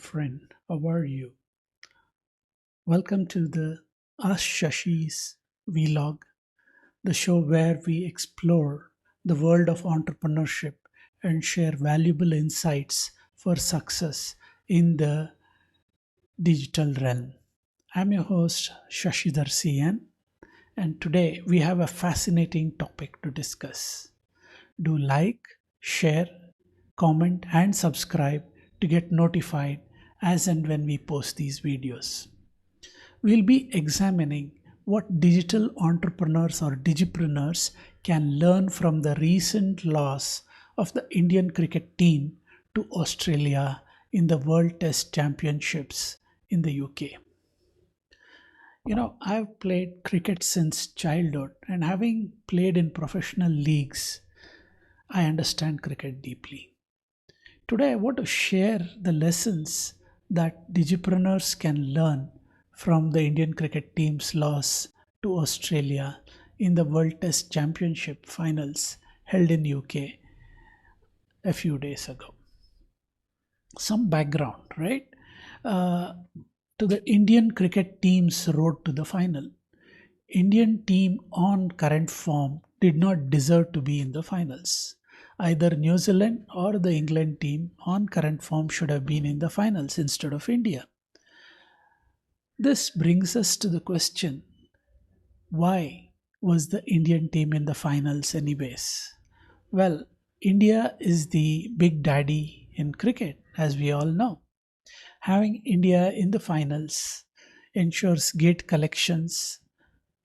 friend. How are you? Welcome to the Ask Shashi's vlog, the show where we explore the world of entrepreneurship and share valuable insights for success in the digital realm. I'm your host, Shashidhar CN, and today we have a fascinating topic to discuss. Do like, share, comment, and subscribe to get notified as and when we post these videos. We'll be examining what digital entrepreneurs or digipreneurs can learn from the recent loss of the Indian cricket team to Australia in the World Test Championships in the UK. I've played cricket since childhood, and having played in professional leagues, I understand cricket deeply. Today, I want to share the lessons that digipreneurs can learn from the Indian cricket team's loss to Australia in the World Test Championship finals held in UK a few days ago. Some background, right? Uh, to the Indian cricket team's road to the final. Indian team on current form did not deserve to be in the finals. Either New Zealand or the England team on current form should have been in the finals instead of India. This brings us to the question, why was the Indian team in the finals anyways? Well, India is the big daddy in cricket, as we all know. Having India in the finals ensures gate collections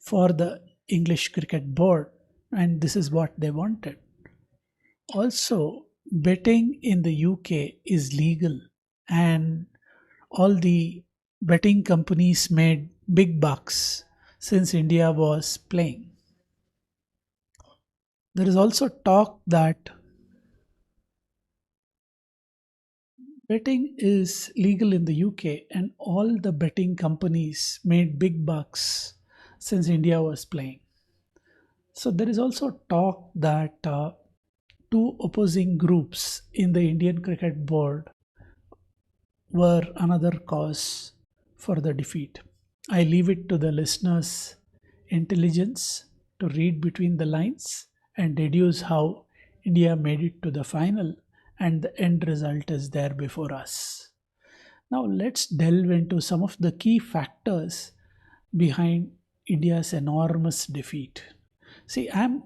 for the English Cricket Board, and this is what they wanted. Also, betting in the UK is legal, and all the betting companies made big bucks since India was playing. There is also talk that betting is legal in the UK, and all the betting companies made big bucks since India was playing. So there is also talk that two opposing groups in the Indian Cricket Board were another cause for the defeat. I leave it to the listeners' intelligence to read between the lines and deduce how India made it to the final, and the end result is there before us. Now, let's delve into some of the key factors behind India's enormous defeat. See, and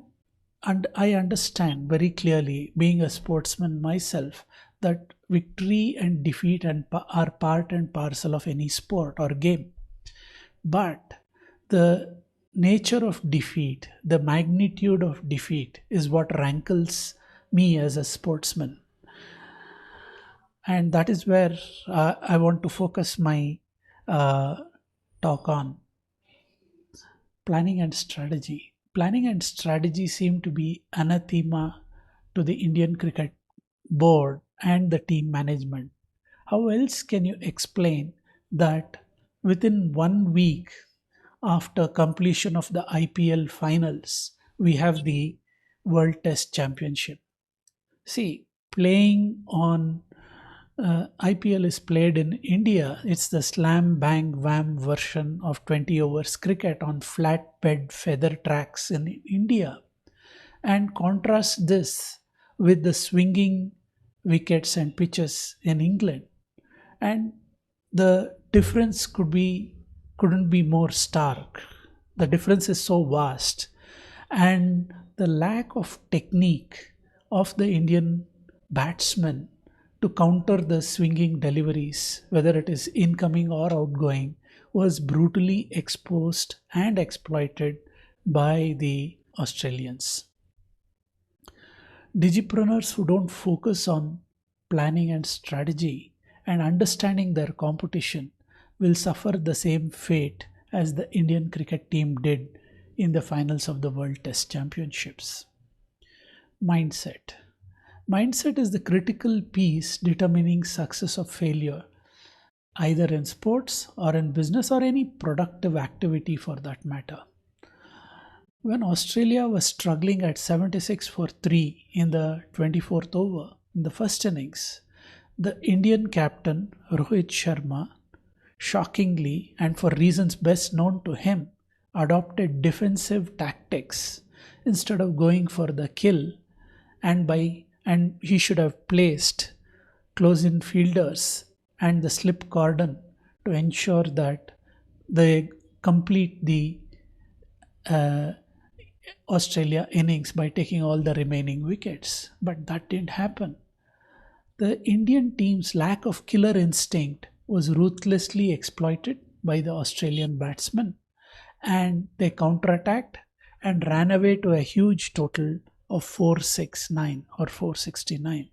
I understand very clearly, being a sportsman myself, that victory and defeat are part and parcel of any sport or game. But the nature of defeat, the magnitude of defeat, is what rankles me as a sportsman. And that is where I want to focus my uh, talk on planning and strategy. Planning and strategy seem to be anathema to the Indian Cricket Board and the team management. How else can you explain that within 1 week after completion of the IPL finals, we have the World Test Championship? See, playing on IPL is played in India. It's the slam bang wham version of 20 overs cricket on flat bed feather tracks in India. And contrast this with the swinging wickets and pitches in England. And the difference couldn't be more stark. The difference is so vast. And the lack of technique of the Indian batsmen to counter the swinging deliveries, whether it is incoming or outgoing, was brutally exposed and exploited by the Australians. Digipreneurs who don't focus on planning and strategy and understanding their competition will suffer the same fate as the Indian cricket team did in the finals of the World Test Championships. Mindset. Mindset is the critical piece determining success or failure, either in sports or in business or any productive activity for that matter. When Australia was struggling at 76 for 3 in the 24th over, in the first innings, The Indian captain Rohit Sharma, shockingly and for reasons best known to him, adopted defensive tactics instead of going for the kill, and he should have placed close-in fielders and the slip cordon to ensure that they complete the uh, Australia innings by taking all the remaining wickets. But that didn't happen. The Indian team's lack of killer instinct was ruthlessly exploited by the Australian batsmen, and they counterattacked and ran away to a huge total of 469 or 469.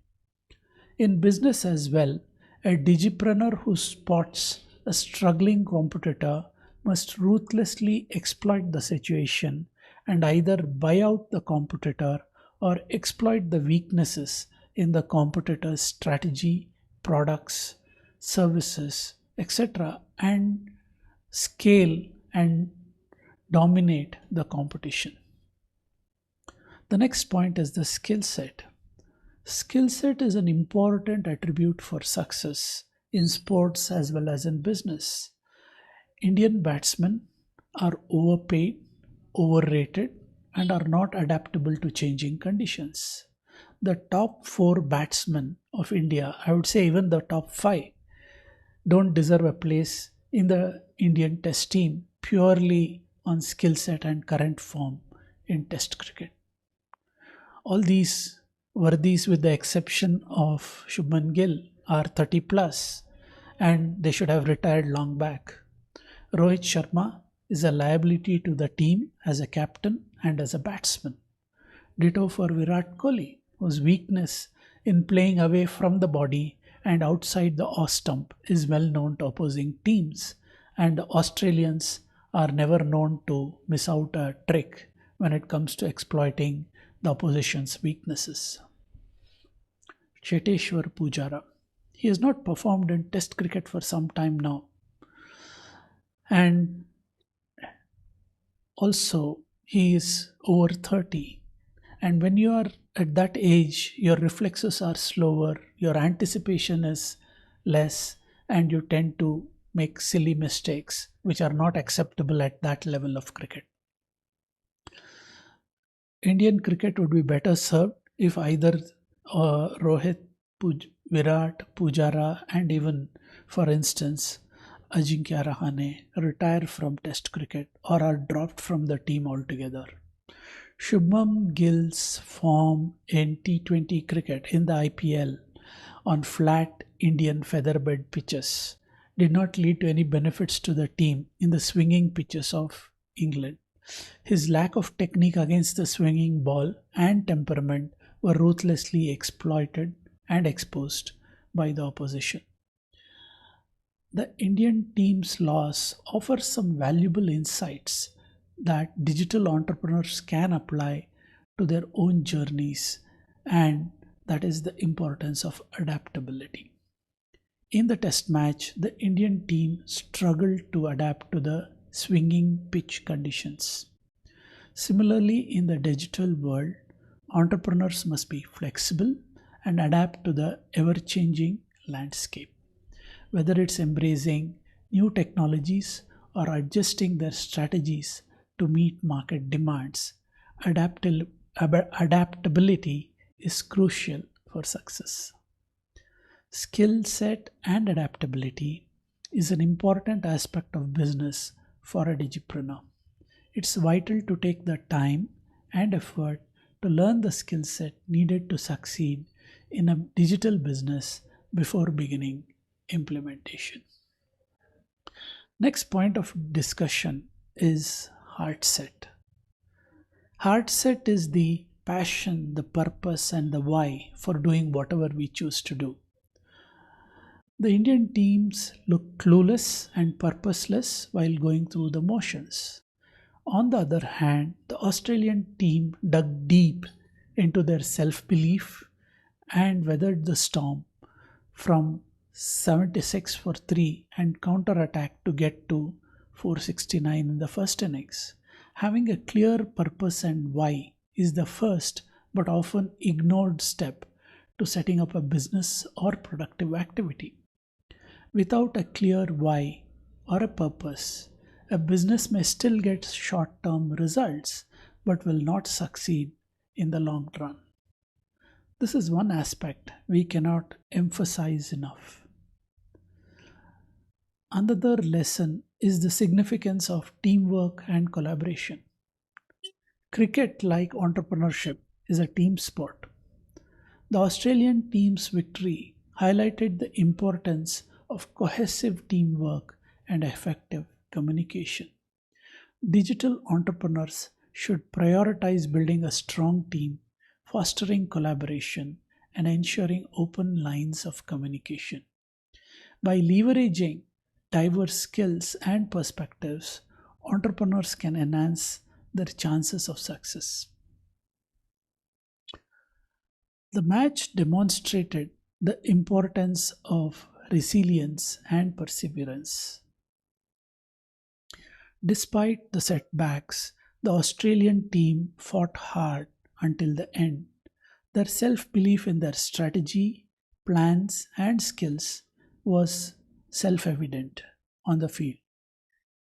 In business as well, a digipreneur who spots a struggling competitor must ruthlessly exploit the situation and either buy out the competitor or exploit the weaknesses in the competitor's strategy, products, services, etc., and scale and dominate the competition. The next point is the skill set. Skill set is an important attribute for success in sports as well as in business. Indian batsmen are overpaid, overrated, and are not adaptable to changing conditions. The top four batsmen of India, I would say even the top five, don't deserve a place in the Indian Test team purely on skill set and current form in Test cricket. All these worthies, with the exception of Shubman Gill, are 30 plus and they should have retired long back. Rohit Sharma is a liability to the team as a captain and as a batsman. Ditto for Virat Kohli, whose weakness in playing away from the body and outside the off stump is well known to opposing teams, and the Australians are never known to miss out a trick when it comes to exploiting the opposition's weaknesses. Cheteshwar Pujara. He has not performed in Test cricket for some time now, and also he is over 30. And when you are at that age, your reflexes are slower, your anticipation is less, and you tend to make silly mistakes which are not acceptable at that level of cricket. Indian cricket would be better served if either Rohit, Virat, Pujara, and even, for instance, Ajinkya Rahane retire from Test cricket or are dropped from the team altogether. Shubman Gill's form in T20 cricket in the IPL on flat Indian featherbed pitches did not lead to any benefits to the team in the swinging pitches of England. His lack of technique against the swinging ball and temperament were ruthlessly exploited and exposed by the opposition. The Indian team's loss offers some valuable insights that digital entrepreneurs can apply to their own journeys, and that is the importance of adaptability. In the test match, the Indian team struggled to adapt to the swinging pitch conditions. Similarly, in the digital world, entrepreneurs must be flexible and adapt to the ever-changing landscape. Whether it's embracing new technologies or adjusting their strategies to meet market demands, adaptability is crucial for success. Skill set and adaptability is an important aspect of business for a digipreneur. It's vital to take the time and effort to learn the skill set needed to succeed in a digital business before beginning implementation. Next point of discussion is heart set. Heart set is the passion, the purpose, and the why for doing whatever we choose to do. The Indian teams look clueless and purposeless while going through the motions. On the other hand, the Australian team dug deep into their self belief and weathered the storm from 76 for 3 and counter-attack to get to 469 in the first innings. Having a clear purpose and why is the first but often ignored step to setting up a business or productive activity. Without a clear why or a purpose, a business may still get short term results but will not succeed in the long run. This is one aspect we cannot emphasize enough. Another lesson is the significance of teamwork and collaboration. Cricket, like entrepreneurship, is a team sport. The Australian team's victory highlighted the importance of cohesive teamwork and effective communication. Digital entrepreneurs should prioritize building a strong team, fostering collaboration, and ensuring open lines of communication. By leveraging diverse skills and perspectives, entrepreneurs can enhance their chances of success. The match demonstrated the importance of resilience and perseverance. Despite the setbacks, the Australian team fought hard until the end. Their self belief in their strategy, plans, and skills was self evident on the field.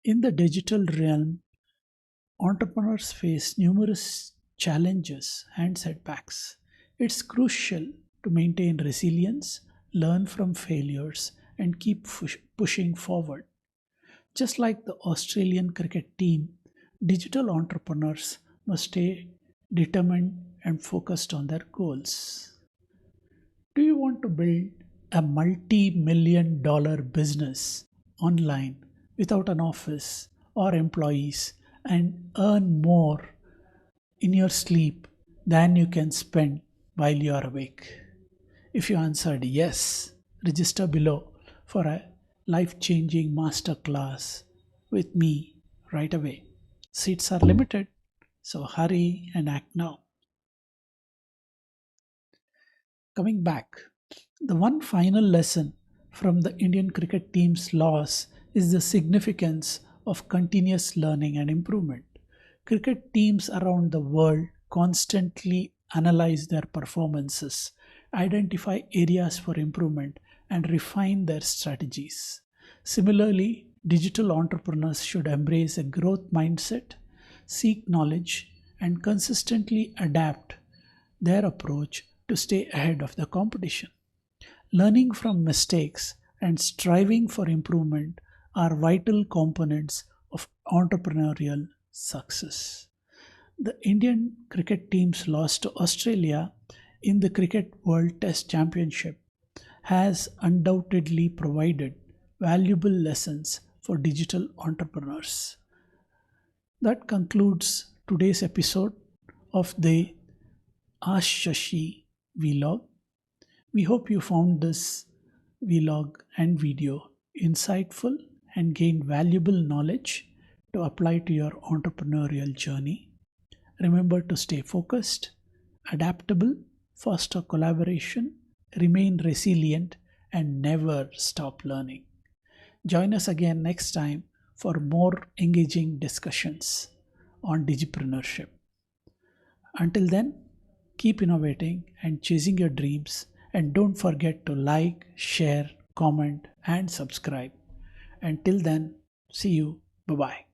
In the digital realm, entrepreneurs face numerous challenges and setbacks. It's crucial to maintain resilience, learn from failures, and keep pushing forward. Just like the Australian cricket team, digital entrepreneurs must stay determined and focused on their goals. Do you want to build a multi-million-dollar business online without an office or employees and earn more in your sleep than you can spend while you are awake? If you answered yes, register below for a life-changing masterclass with me right away. Seats are limited, so hurry and act now. Coming back, the one final lesson from the Indian cricket team's loss is the significance of continuous learning and improvement. Cricket teams around the world constantly analyze their performances, identify areas for improvement, and refine their strategies. Similarly, digital entrepreneurs should embrace a growth mindset, seek knowledge, and consistently adapt their approach to stay ahead of the competition. Learning from mistakes and striving for improvement are vital components of entrepreneurial success. The Indian cricket team's loss to Australia in the Cricket World Test Championship has undoubtedly provided valuable lessons for digital entrepreneurs. That concludes today's episode of the Ask Shashi vlog. We hope you found this vlog and video insightful and gained valuable knowledge to apply to your entrepreneurial journey. Remember to stay focused, adaptable, foster collaboration, remain resilient, and never stop learning. Join us again next time for more engaging discussions on DigiPreneurship. Until then, keep innovating and chasing your dreams, and don't forget to like, share, comment, and subscribe. Until then, see you. Bye bye.